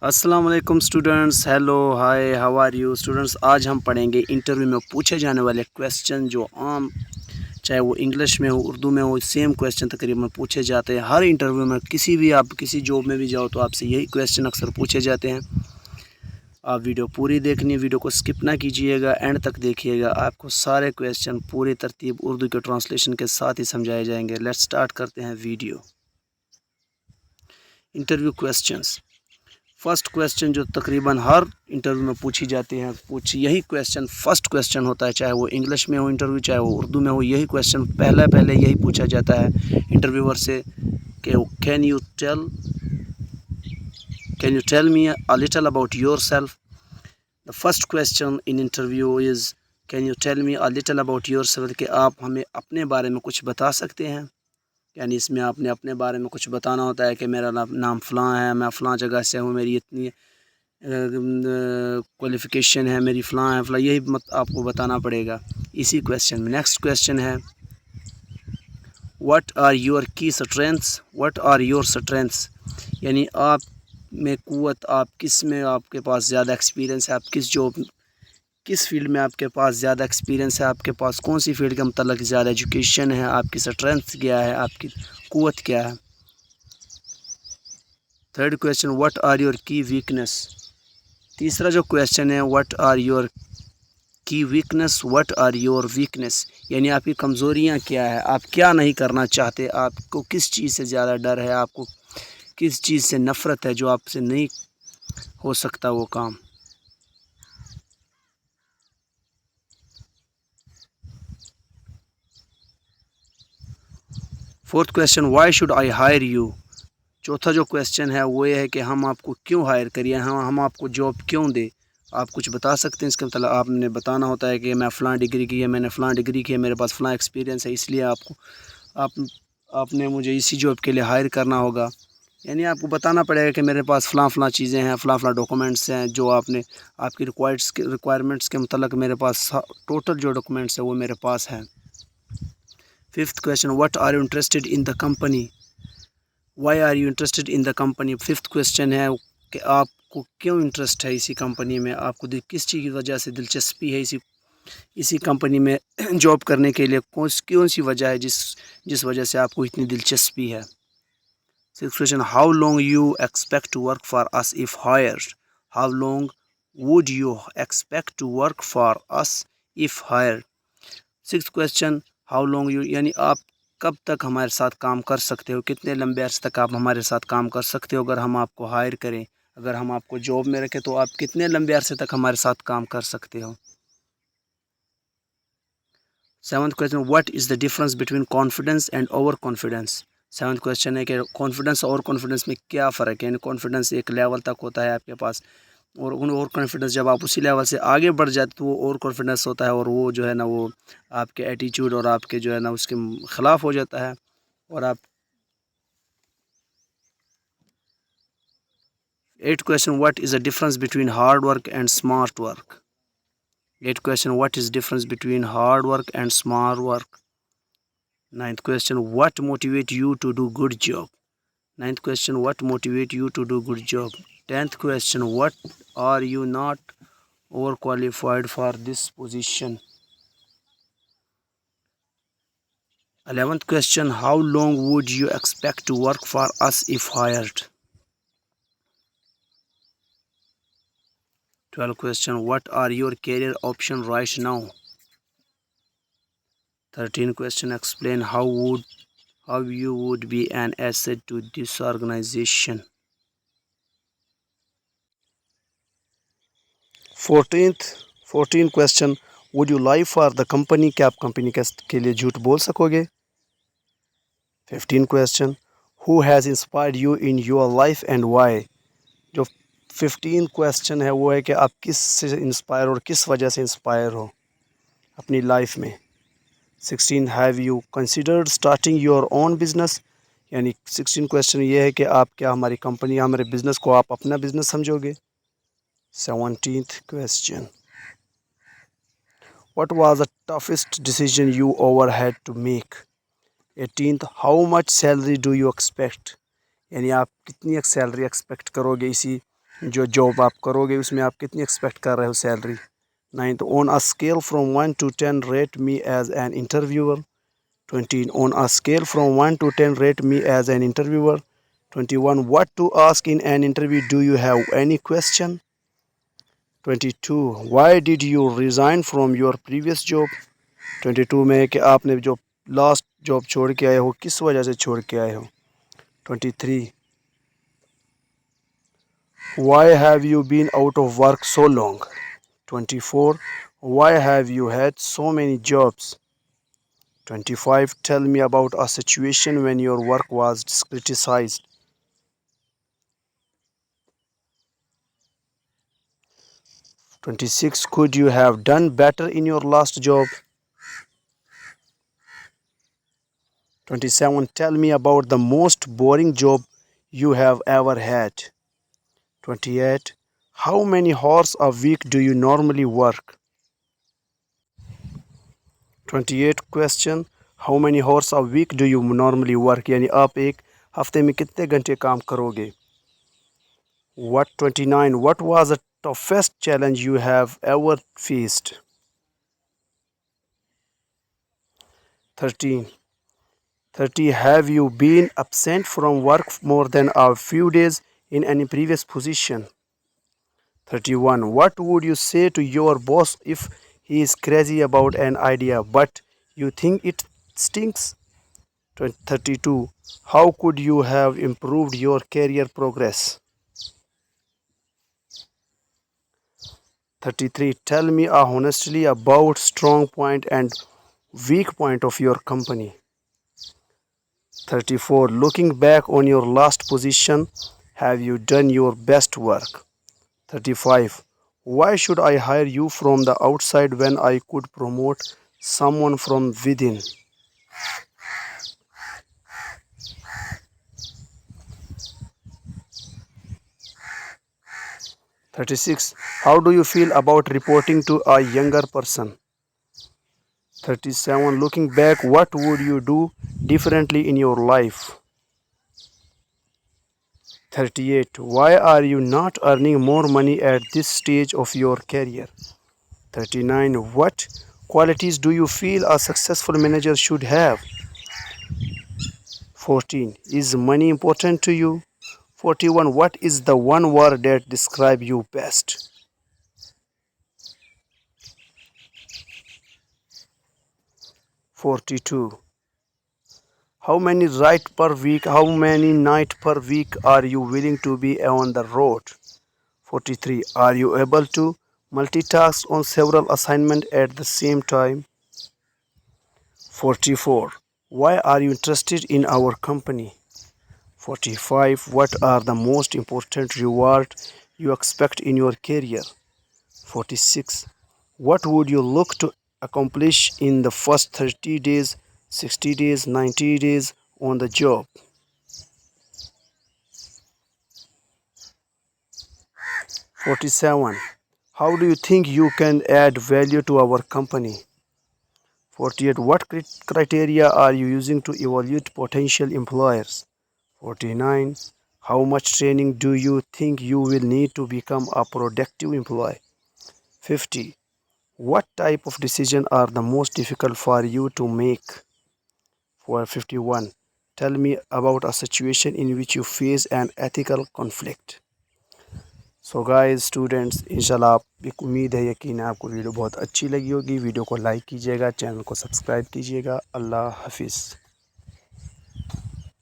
अस्सलाम वालेकुम students, hello hi how are you students. आज हम पढ़ेंगे इंटरव्यू में पूछे जाने वाले क्वेश्चन जो आम, चाहे वो इंग्लिश में हो उर्दू में हो, सेम क्वेश्चन तकरीबन पूछे जाते हैं हर इंटरव्यू में। किसी भी आप किसी जॉब में भी जाओ तो आपसे यही क्वेश्चन अक्सर पूछे जाते हैं। आप वीडियो पूरी देखनी है, वीडियो को स्किप ना कीजिएगा, एंड तक देखिएगा। आपको सारे क्वेश्चन पूरी तरतीब उर्दू के ट्रांसलेशन के साथ ही समझाए जाएंगे। लेट्स स्टार्ट करते हैं video. Interview questions. First question जो तकरीबन हर इंटरव्यू में पूछी जाती है, यही क्वेश्चन फर्स्ट क्वेश्चन होता है, चाहे वो इंग्लिश में हो इंटरव्यू, चाहे वो उर्दू में हो। यही क्वेश्चन पहले यही पूछा जाता है इंटरव्यूअर से कि can you tell me a little about yourself. The first question in interview is can you tell me a little about yourself, कि आप हमें अपने बारे में कुछ बता सकते हैं। यानी इसमें आपने अपने बारे में कुछ बताना होता है कि मेरा नाम फ़लाँ है, मैं फ़लाँ जगह से हूँ, मेरी इतनी क्वालिफ़िकेशन है, मेरी फ़लाँ है फ़लाँ, यही आपको बताना पड़ेगा इसी क्वेश्चन में। नेक्स्ट क्वेश्चन है what are your key strengths, what are your strengths, यानी आप में क़ुव्वत, आप किस में आपके पास ज़्यादा एक्सपीरियंस है, आप किस फील्ड में आपके पास ज़्यादा एक्सपीरियंस है, आपके पास कौन सी फील्ड के मतलब ज़्यादा एजुकेशन है, आपकी स्ट्रेंथ क्या है, आपकी क़ुव्वत क्या है। Third question what are your key weakness. तीसरा जो क्वेश्चन है what are your key weakness, what are your weakness, यानी आपकी कमज़ोरियाँ क्या है, आप क्या नहीं करना चाहते, आपको किस चीज़ से ज़्यादा डर है, आपको किस चीज़ से नफ़रत है जो आपसे नहीं हो सकता वो काम। Fourth question why should I hire you. चौथा जो क्वेश्चन है वो ये है कि हम आपको क्यों हायर करिए, हम आपको जॉब क्यों दें। आप कुछ बता सकते हैं इसका मतलब, आपने बताना होता है कि मैं फ़लाँ डिग्री की है, मैंने फ़लाँ डिग्री की है, मेरे पास फ़लाँ एक्सपीरियंस है, इसलिए आप आपने मुझे इसी जॉब के लिए हायर करना होगा। यानी आपको बताना पड़ेगा कि मेरे पास फ़लाँ चीज़ें हैं, फ़लाँ डॉक्यूमेंट्स हैं जो आपने आपकी रिक्वायरमेंट्स के मतलब मेरे पास टोटल जो डॉक्यूमेंट्स है वो मेरे पास है। Fifth question what are you interested in the company, why are you interested in the company. Fifth question है कि आपको क्यों इंटरेस्ट है इसी कंपनी में, आपको किस चीज़ की वजह से दिलचस्पी है इसी कंपनी में जॉब करने के लिए, कौन सी वजह है जिस वजह से आपको इतनी दिलचस्पी है। Six question how long you expect to work for us if hired, how long would you expect to work for us if hired. Six question how long you, यानी आप कब तक हमारे साथ काम कर सकते हो, कितने लंबे अर्से तक आप हमारे साथ काम कर सकते हो अगर हम आपको हायर करें, अगर हम आपको जॉब में रखें तो आप कितने लंबे अरसे तक हमारे साथ काम कर सकते हो। Seventh question what is the difference between confidence and over confidence. Seventh question है कि कॉन्फिडेंस और कॉन्फिडेंस में क्या फ़र्क है। यानी कॉन्फिडेंस एक लेवल तक होता है आपके पास, और कॉन्फिडेंस जब आप उसी लेवल से आगे बढ़ जाते तो वो और कॉन्फिडेंस होता है, और वो जो है ना वो आपके एटीट्यूड और आपके जो है ना उसके ख़िलाफ़ हो जाता है। और आप eight question what is the difference between hard work and smart work. Eight question what is difference between hard work and smart work. Ninth question what motivate you to do good job. Ninth question what motivate you to do good job. Tenth question what are you not overqualified for this position. 11th question how long would you expect to work for us if hired. 12th question what are your career options right now. 13th question explain how you would be an asset to this organization. 14th question would you lie for the company, क्या आप company के लिए झूठ बोल सकोगे। 15th question who has inspired you in your life and why. जो 15 question है वो है कि आप किस से इंस्पायर और किस वजह से इंस्पायर हो अपनी लाइफ में। 16 have you considered starting your own business, यानी 16 क्वेश्चन ये है कि आप क्या हमारी कंपनी हमारे बिजनेस को आप अपना बिजनेस समझोगे। 17th question what was the toughest decision you over had to make. 18th how much salary do you expect, यानी आप कितनी सैलरी एक्सपेक्ट करोगे इसी जो जॉब आप करोगे उसमें आप कितनी एक्सपेक्ट कर रहे हो salary. 9th, on a scale from 1 to 10 rate me as an interviewer। 20, on a scale from 1 to 10 rate me as an interviewer। 21, what to ask in an interview, do you have any question। 22, why did you resign from your previous job। 22 में है कि आपने जो last job छोड़ के आए हो किस वजह से छोड़ के आए हो। 23, why have you been out of work so long। 24, why have you had so many jobs। 25, tell me about a situation when your work was criticized। 26, could you have done better in your last job। 27, tell me about the most boring job you have ever had। 28, how many hours a week do you normally work। 28 question, how many hours a week do you normally work, यानी आप एक हफ्ते में कितने घंटे काम करोगे। 29, what was the toughest challenge you have ever faced। 30, have you been absent from work more than a few days in any previous position। 31, what would you say to your boss if he is crazy about an idea but you think it stinks। 32, how could you have improved your career progress। 33, tell me honestly about strong point and weak point of your company। 34, looking back on your last position, have you done your best work। 35, why should I hire you from the outside when I could promote someone from within। 36, how do you feel about reporting to a younger person। 37, looking back, what would you do differently in your life। 38, why are you not earning more money at this stage of your career। 39, what qualities do you feel a successful manager should have। 14, is money important to you। 41, what is the one word that describes you best। 42, how many night per week are you willing to be on the road। 43, are you able to multitask on several assignments at the same time। 44, why are you interested in our company। 45, what are the most important rewards you expect in your career। 46, what would you look to accomplish in the first 30 days, 60 days, 90 days on the job। 47, how do you think you can add value to our company। 48, what criteria are you using to evaluate potential employers। 49, how much training do you think you will need to become a productive employee। 50, what type of decisions are the most difficult for you to make। For 51, tell me about a situation in which you face an ethical conflict। So guys students, इंशाल्लाह आप एक उम्मीद है, यकीन है आपको video बहुत अच्छी लगी होगी। वीडियो को लाइक कीजिएगा, चैनल को सब्सक्राइब कीजिएगा। अल्लाह हाफिज़।